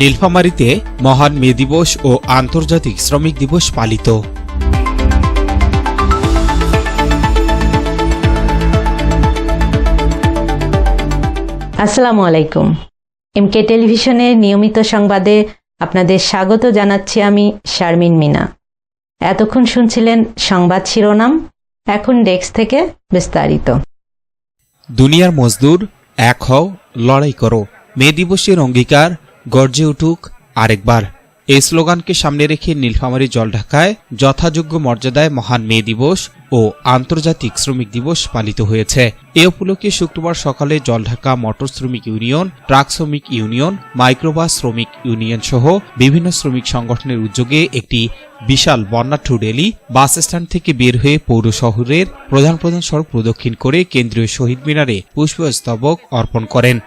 নীলফামারীতে মহান মে দিবস ও আন্তর্জাতিক শ্রমিক দিবস পালিত। আসসালামু আলাইকুম। এমকে টেলিভিশনের নিয়মিত সংবাদে আপনাদের স্বাগত জানাচ্ছি আমি শারমিন মিনা। এতক্ষণ শুনছিলেন সংবাদ শিরোনাম, এখন ডেস্ক থেকে বিস্তারিত। দুনিয়ার মজদুর এক হও, লড়াই করো। মে দিবসের অঙ্গীকার গর্জে উঠুক আরেকবার। এই স্লোগানকে সামনে রেখে নীলফামারী জলঢাকায় যথাযোগ্য মর্যাদায় মহান মে দিবস ও আন্তর্জাতিক শ্রমিক দিবস পালিত হয়েছে। এ উপলক্ষে শুক্রবার সকালে জলঢাকা মোটর শ্রমিক ইউনিয়ন, ট্রাক শ্রমিক ইউনিয়ন, মাইক্রোবাস শ্রমিক ইউনিয়ন সহ বিভিন্ন শ্রমিক সংগঠনের উদ্যোগে একটি বিশাল বর্ণাঢ্য র্যালি বাস স্ট্যান্ড থেকে বের হয়ে পৌর শহরের প্রধান সড়ক প্রদক্ষিণ করে কেন্দ্রীয় শহীদ মিনারে পুষ্পস্তবক অর্পণ করেন।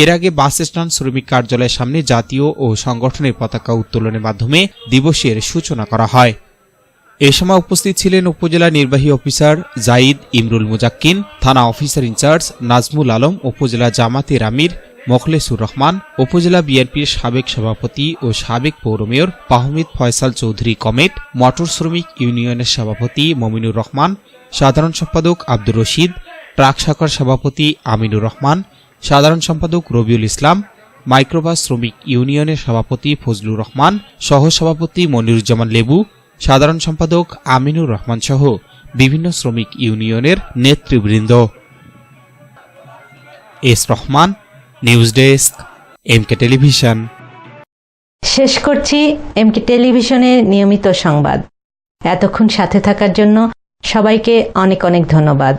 এর আগে বাস স্ট্যান্ড শ্রমিক কার্যালয়ের সামনে জাতীয় ও সংগঠনের পতাকা উত্তোলনের মাধ্যমে দিবসের সূচনা করা হয়। এ সময় উপস্থিত ছিলেন উপজেলা নির্বাহী অফিসার জাইদ ইমরুল মুজাক্কিন, থানা অফিসার ইনচার্জ নাজমুল আলম, উপজেলা জামাতের আমির মোখলেসুর রহমান, উপজেলা বিএনপির সাবেক সভাপতি ও সাবেক পৌর মেয়র পাহমিদ ফয়সাল চৌধুরী কমেট, মোটর শ্রমিক ইউনিয়নের সভাপতি মমিনুর রহমান, সাধারণ সম্পাদক আব্দুর রশিদ, ট্রাক শাখার সভাপতি আমিনুর রহমান, সাধারণ সম্পাদক রবিউল ইসলাম, মাইক্রোবাস শ্রমিক ইউনিয়নের সভাপতি ফজলুর রহমান, সহসভাপতি মনিরুজ্জামান লেবু, সাধারণ সম্পাদক আমিনুর রহমান সহ বিভিন্ন শ্রমিক ইউনিয়নের নেতৃবৃন্দ। S Rahman, news desk, MK television. শেষ করছি এমকে টেলিভিশনের নিয়মিত সংবাদ। এতক্ষণ সাথে থাকার জন্য সবাইকে অনেক অনেক ধন্যবাদ।